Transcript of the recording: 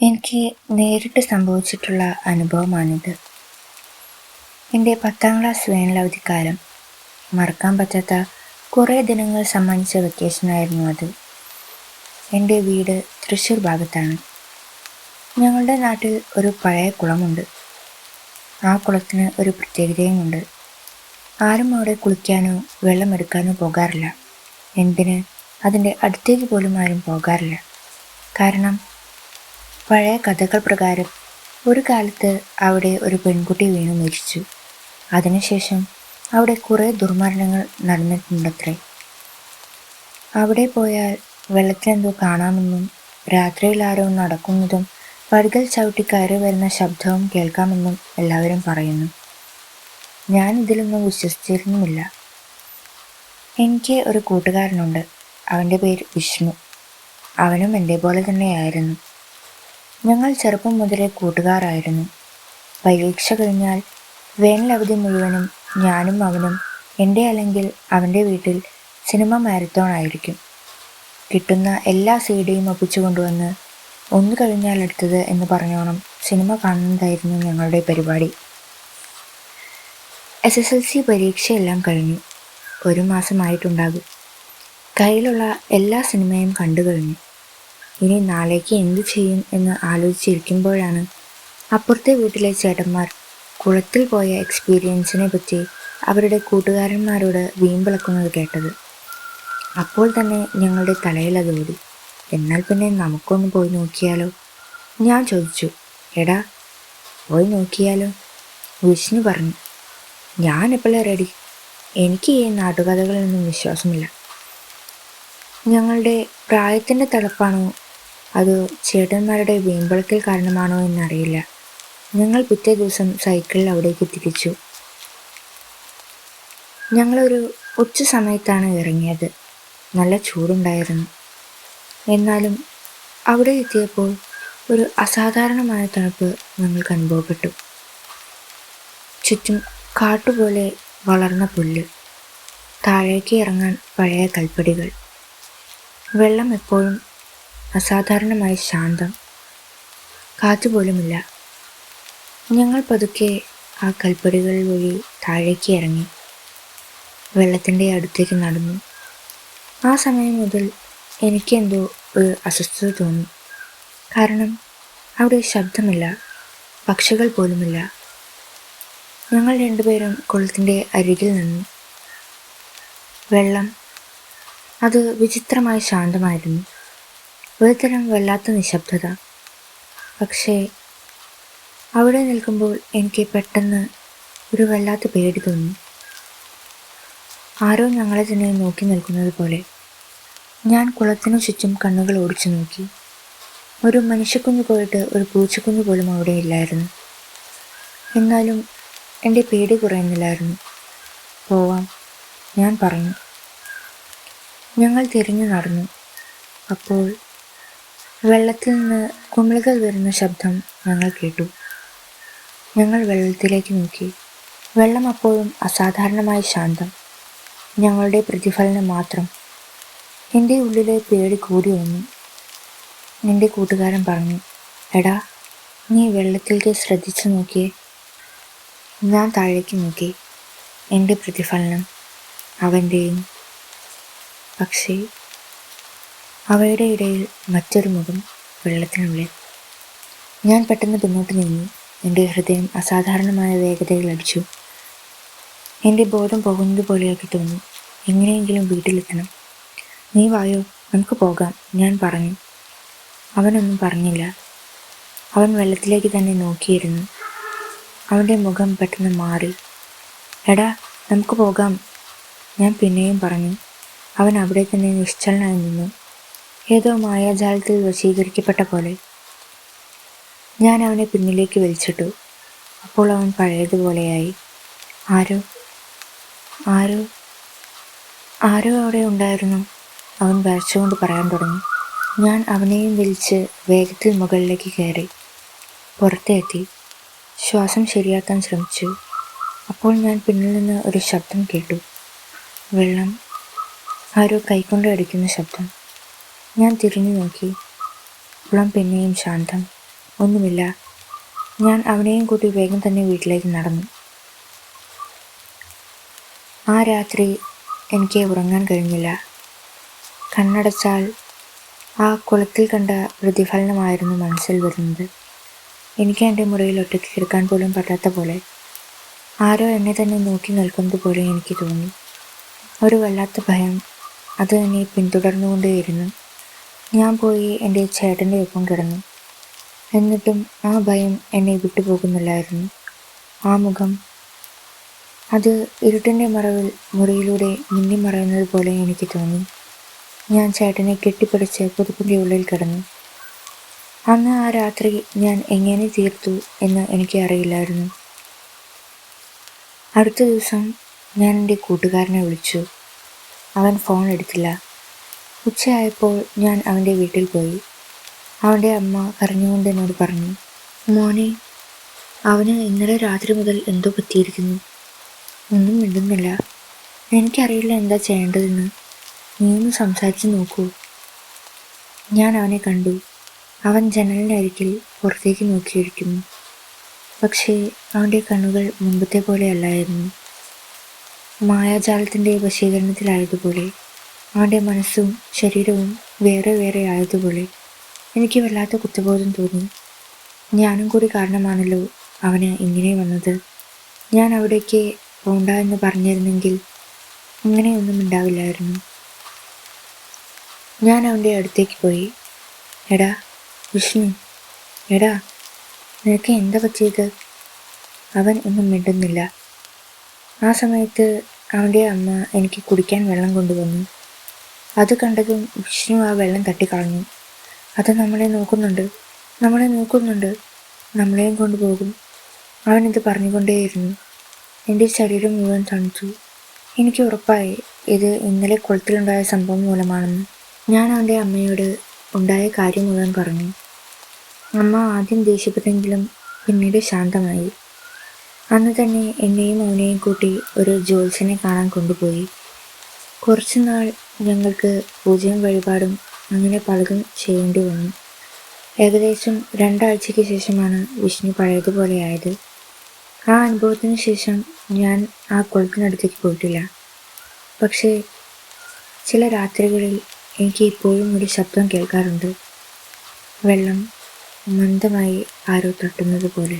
എനിക്ക് നേരിട്ട് സംഭവിച്ചിട്ടുള്ള അനുഭവമാണിത്. എൻ്റെ 10ാം ക്ലാസ് വേനലവധിക്കാലം മറക്കാൻ പറ്റാത്ത കുറേ ദിനങ്ങൾ സമ്മാനിച്ച വെക്കേഷനായിരുന്നു അത്. എൻ്റെ വീട് തൃശ്ശൂർ ഭാഗത്താണ്. ഞങ്ങളുടെ നാട്ടിൽ ഒരു പഴയ കുളമുണ്ട്. ആ കുളത്തിന് ഒരു പ്രത്യേകതയുമുണ്ട്. ആരും അവിടെ കുളിക്കാനോ വെള്ളമെടുക്കാനോ പോകാറില്ല. എന്തിന്, അതിൻ്റെ അടുത്തേക്ക് പോലും ആരും പോകാറില്ല. കാരണം പഴയ കഥകൾ പ്രകാരം ഒരു കാലത്ത് അവിടെ ഒരു പെൺകുട്ടി വീണു മരിച്ചു. അതിനുശേഷം അവിടെ കുറേ ദുർമരണങ്ങൾ നടന്നിട്ടുണ്ടത്രേ. അവിടെ പോയാൽ വെള്ളത്തിലെന്തോ കാണാമെന്നും രാത്രിയിൽ ആരോ നടക്കുന്നതും പടികൾ ചവിട്ടി കയറി വരുന്ന ശബ്ദവും കേൾക്കാമെന്നും എല്ലാവരും പറയുന്നു. ഞാൻ ഇതിലൊന്നും വിശ്വസിച്ചിരുന്നുമില്ല. എനിക്ക് ഒരു കൂട്ടുകാരനുണ്ട്. അവൻ്റെ പേര് വിഷ്ണു. അവനും എൻ്റെ പോലെ തന്നെയായിരുന്നു. ഞങ്ങൾ ചെറുപ്പം മുതലേ കൂട്ടുകാരായിരുന്നു. പരീക്ഷ കഴിഞ്ഞാൽ വേനലവധി മുഴുവനും ഞാനും അവനും എൻ്റെ അല്ലെങ്കിൽ അവൻ്റെ വീട്ടിൽ സിനിമ മാരത്തോൺ ആയിരിക്കും. കിട്ടുന്ന എല്ലാ സീഡിയും ഒപ്പിച്ചു കൊണ്ടുവന്ന് ഒന്ന് കഴിഞ്ഞാൽ അടുത്തത് എന്ന് പറഞ്ഞോണം സിനിമ കാണുന്നതായിരുന്നു ഞങ്ങളുടെ പരിപാടി. SSLC പരീക്ഷയെല്ലാം കഴിഞ്ഞു. 1 മാസമായിട്ടുണ്ടാകും. കയ്യിലുള്ള എല്ലാ സിനിമയും കണ്ടു കഴിഞ്ഞു. ഇനി നാളേക്ക് എന്തു ചെയ്യും എന്ന് ആലോചിച്ചിരിക്കുമ്പോഴാണ് അപ്പുറത്തെ വീട്ടിലെ ചേട്ടന്മാർ കുളത്തിൽ പോയ എക്സ്പീരിയൻസിനെ പറ്റി അവരുടെ കൂട്ടുകാരന്മാരോട് വീമ്പിളക്കുന്നത് കേട്ടത്. അപ്പോൾ തന്നെ ഞങ്ങളുടെ തലയിൽ അത് ഓടി. എന്നാൽ പിന്നെ നമുക്കൊന്ന് പോയി നോക്കിയാലോ? ഞാൻ ചോദിച്ചു. എടാ, പോയി നോക്കിയാലോ? വിഷ്ണു പറഞ്ഞു. ഞാൻ എപ്പോഴാണ് റെഡി. എനിക്ക് ഈ നാട്ടുകഥകളിലൊന്നും വിശ്വാസമില്ല. ഞങ്ങളുടെ പ്രായത്തിൻ്റെ തളപ്പാണോ അതോ ചേട്ടന്മാരുടെ വീമ്പിളക്കൽ കാരണമാണോ എന്നറിയില്ല. ഞങ്ങൾ പിറ്റേ ദിവസം സൈക്കിളിൽ അവിടേക്ക് തിരിച്ചു. ഞങ്ങളൊരു ഉച്ച സമയത്താണ് ഇറങ്ങിയത്. നല്ല ചൂടുണ്ടായിരുന്നു. എന്നാലും അവിടെ എത്തിയപ്പോൾ ഒരു അസാധാരണമായ തണുപ്പ് ഞങ്ങൾക്ക് അനുഭവപ്പെട്ടു. ചുറ്റും കാട്ടുപോലെ വളർന്ന പുല്ല്, താഴേക്ക് ഇറങ്ങാൻ പഴയ കൽപ്പടികൾ, വെള്ളം എപ്പോഴും അസാധാരണമായി ശാന്തം, കാറ്റുപോലുമില്ല. ഞങ്ങൾ പതുക്കെ ആ കൽപ്പടികൾ വഴി താഴേക്ക് ഇറങ്ങി വെള്ളത്തിൻ്റെ അടുത്തേക്ക് നടന്നു. ആ സമയം മുതൽ എനിക്കെന്തോ ഒരു അസ്വസ്ഥത തോന്നി. കാരണം അവിടെ ശബ്ദമില്ല, പക്ഷികൾ പോലുമില്ല. ഞങ്ങൾ രണ്ടുപേരും കുളത്തിൻ്റെ അരികിൽ നിന്നു. വെള്ളം അത് വിചിത്രമായി ശാന്തമായിരുന്നു. ഒരുതരം വല്ലാത്ത നിശബ്ദത. പക്ഷേ അവിടെ നിൽക്കുമ്പോൾ എനിക്ക് പെട്ടെന്ന് ഒരു വല്ലാത്ത പേടി തോന്നി. ആരോ ഞങ്ങളെ തന്നെ നോക്കി നിൽക്കുന്നത് പോലെ. ഞാൻ കുളത്തിനു ചുറ്റും കണ്ണുകൾ ഓടിച്ചു നോക്കി. ഒരു മനുഷ്യക്കുഞ്ഞു പോയിട്ട് ഒരു പൂച്ചക്കുഞ്ഞു പോലും അവിടെ ഇല്ലായിരുന്നു. എന്നാലും എൻ്റെ പേടി കുറയുന്നില്ലായിരുന്നു. പോവാം, ഞാൻ പറഞ്ഞു. ഞങ്ങൾ തിരിഞ്ഞു നടന്നു. അപ്പോൾ വെള്ളത്തിൽ നിന്ന് കുമിളുകൾ വരുന്ന ശബ്ദം ഞങ്ങൾ കേട്ടു. ഞങ്ങൾ വെള്ളത്തിലേക്ക് നോക്കി. വെള്ളം അപ്പോഴും അസാധാരണമായി ശാന്തം. ഞങ്ങളുടെ പ്രതിഫലനം മാത്രം. എൻ്റെ ഉള്ളിലെ പേടി കൂടി വന്നു. എൻ്റെ കൂട്ടുകാരൻ പറഞ്ഞു, എടാ, നീ വെള്ളത്തിലേക്ക് ശ്രദ്ധിച്ചു നോക്കിയേ. ഞാൻ താഴേക്ക് നോക്കി. എൻ്റെ പ്രതിഫലനം, അവൻ്റെയും. പക്ഷേ അവയുടെ ഇടയിൽ മറ്റൊരു മുഖം വെള്ളത്തിനുള്ളിൽ. ഞാൻ പെട്ടെന്ന് പിന്നോട്ട് നീങ്ങി. എൻ്റെ ഹൃദയം അസാധാരണമായ വേഗതയിൽ അടിച്ചു. എൻ്റെ ബോധം പോകുന്നത് പോലെയൊക്കെ തോന്നി. എങ്ങനെയെങ്കിലും വീട്ടിലെത്തണം. നീ വായോ, നമുക്ക് പോകാം, ഞാൻ പറഞ്ഞു. അവനൊന്നും പറഞ്ഞില്ല. അവൻ വെള്ളത്തിലേക്ക് തന്നെ നോക്കിയിരുന്നു. അവൻ്റെ മുഖം പെട്ടെന്ന് മാറി. എടാ, നമുക്ക് പോകാം, ഞാൻ പിന്നെയും പറഞ്ഞു. അവൻ അവിടെ തന്നെ നിശ്ചലനായി നിന്നു, ഏതോ മായാജാലത്തിൽ വശീകരിക്കപ്പെട്ട പോലെ. ഞാൻ അവനെ പിന്നിലേക്ക് വലിച്ചിട്ടു. അപ്പോൾ അവൻ പഴയതുപോലെയായി. ആരോ ആരോ ആരോ അവിടെ ഉണ്ടായിരുന്നു, അവൻ വരച്ചുകൊണ്ട് പറയാൻ തുടങ്ങി. ഞാൻ അവനെയും വലിച്ച് വേഗത്തിൽ മുകളിലേക്ക് കയറി. പുറത്തെത്തി. ശ്വാസം ശരിയാക്കാൻ ശ്രമിച്ചു. അപ്പോൾ ഞാൻ പിന്നിൽ നിന്ന് ഒരു ശബ്ദം കേട്ടു. വെള്ളം ആരോ കൈകൊണ്ട് അടിക്കുന്ന ശബ്ദം. ഞാൻ തിരിഞ്ഞു നോക്കി. കുളം പിന്നെയും ശാന്തം. ഒന്നുമില്ല. ഞാൻ അവനെയും കൂട്ടി വേഗം തന്നെ വീട്ടിലേക്ക് നടന്നു. ആ രാത്രി എനിക്ക് ഉറങ്ങാൻ കഴിഞ്ഞില്ല. കണ്ണടച്ചാൽ ആ കുളത്തിൽ കണ്ട പ്രതിഫലനമായിരുന്നു മനസ്സിൽ വരുന്നത്. എനിക്ക് എൻ്റെ മുറിയിൽ ഒറ്റയ്ക്ക് കിടക്കാൻ പോലും പറ്റാത്ത പോലെ, ആരോ എന്നെ തന്നെ നോക്കി നിൽക്കുന്നത് പോലെ എനിക്ക് തോന്നി. ഒരു വല്ലാത്ത ഭയം അത് എന്നെ പിന്തുടർന്നുകൊണ്ടേയിരുന്നു. ഞാൻ പോയി എൻ്റെ ചേട്ടൻ്റെ ഒപ്പം കിടന്നു. എന്നിട്ടും ആ ഭയം എന്നെ വിട്ടുപോകുന്നില്ലായിരുന്നു. ആ മുഖം, അത് ഇരുട്ടിൻ്റെ മറവിൽ മുറിയിലൂടെ മിന്നിമറയുന്നത് പോലെ എനിക്ക് തോന്നി. ഞാൻ ചേട്ടനെ കെട്ടിപ്പിടിച്ച് പുതപ്പിൻ്റെ ഉള്ളിൽ കിടന്നു. അന്ന് ആ രാത്രി ഞാൻ എങ്ങനെ തീർത്തു എന്ന് എനിക്ക് അറിയില്ലായിരുന്നു. അടുത്ത ദിവസം ഞാൻ എൻ്റെ കൂട്ടുകാരനെ വിളിച്ചു. അവൻ ഫോൺ എടുത്തില്ല. ഉച്ചയായപ്പോൾ ഞാൻ അവൻ്റെ വീട്ടിൽ പോയി. അവൻ്റെ അമ്മ കരഞ്ഞുകൊണ്ട് എന്നോട് പറഞ്ഞു, മോനെ, അവന് ഇന്നലെ രാത്രി മുതൽ എന്തോ പറ്റിയിരിക്കുന്നു. ഒന്നും മിണ്ടുന്നില്ല. എനിക്കറിയില്ല എന്താ ചെയ്യേണ്ടതെന്ന്. നീ ഒന്ന് സംസാരിച്ച് നോക്കൂ. ഞാൻ അവനെ കണ്ടു. അവൻ ജനലിനരികിൽ പുറത്തേക്ക് നോക്കിയിരിക്കുന്നു. പക്ഷേ അവൻ്റെ കണ്ണുകൾ മുമ്പത്തെ പോലെ അല്ലായിരുന്നു. മായാജാലത്തിൻ്റെ വശീകരണത്തിലായതുപോലെ, അവൻ്റെ മനസ്സും ശരീരവും വേറെ വേറെ ആയതുപോലെ എനിക്ക് വല്ലാത്ത കുറ്റബോധം തോന്നി. ഞാനും കൂടി കാരണമാണല്ലോ അവന് ഇങ്ങനെ വന്നത്. ഞാൻ അവിടേക്ക് പോണ്ട എന്ന് പറഞ്ഞിരുന്നെങ്കിൽ അങ്ങനെയൊന്നും ഉണ്ടാവില്ലായിരുന്നു. ഞാൻ അവൻ്റെ അടുത്തേക്ക് പോയി. എടാ വിഷ്ണു, എടാ, നിനക്ക് എന്താ പറ്റിയത്? അവൻ ഒന്നും മിണ്ടുന്നില്ല. ആ സമയത്ത് അവൻ്റെ അമ്മ എനിക്ക് കുടിക്കാൻ വെള്ളം കൊണ്ടുവന്നു. അത് കണ്ടതും വിഷ്ണു ആ വെള്ളം തട്ടിക്കളഞ്ഞു. അത് നമ്മളെ നോക്കുന്നുണ്ട്, നമ്മളെയും കൊണ്ടുപോകും. അവനിത് പറഞ്ഞുകൊണ്ടേയിരുന്നു. എൻ്റെ ശരീരം മുഴുവൻ തണുത്തു. എനിക്ക് ഉറപ്പായി ഇത് ഇന്നലെ കുളത്തിലുണ്ടായ സംഭവം മൂലമാണെന്ന്. ഞാൻ അവൻ്റെ അമ്മയോട് ഉണ്ടായ കാര്യം മുഴുവൻ പറഞ്ഞു. അമ്മ ആദ്യം ദേഷ്യപ്പെട്ടെങ്കിലും പിന്നീട് ശാന്തമായി. അന്ന് തന്നെ എന്നെയും അവനെയും കൂട്ടി ഒരു ജ്യോത്സ്യനെ കാണാൻ കൊണ്ടുപോയി. കുറച്ചുനാൾ ഞങ്ങൾക്ക് പൂജയും വഴിപാടും അങ്ങനെ പലതും ചെയ്യേണ്ടി വന്നു. ഏകദേശം 2 ആഴ്ചയ്ക്ക് ശേഷമാണ് വിഷ്ണു പഴയതുപോലെയായത്. ആ അനുഭവത്തിന് ശേഷം ഞാൻ ആ കുളത്തിനടുത്തേക്ക് പോയിട്ടില്ല. പക്ഷേ ചില രാത്രികളിൽ എനിക്ക് ഇപ്പോഴും ഒരു ശബ്ദം കേൾക്കാറുണ്ട്. വെള്ളം മന്ദമായി ആരോ തട്ടുന്നത് പോലെ.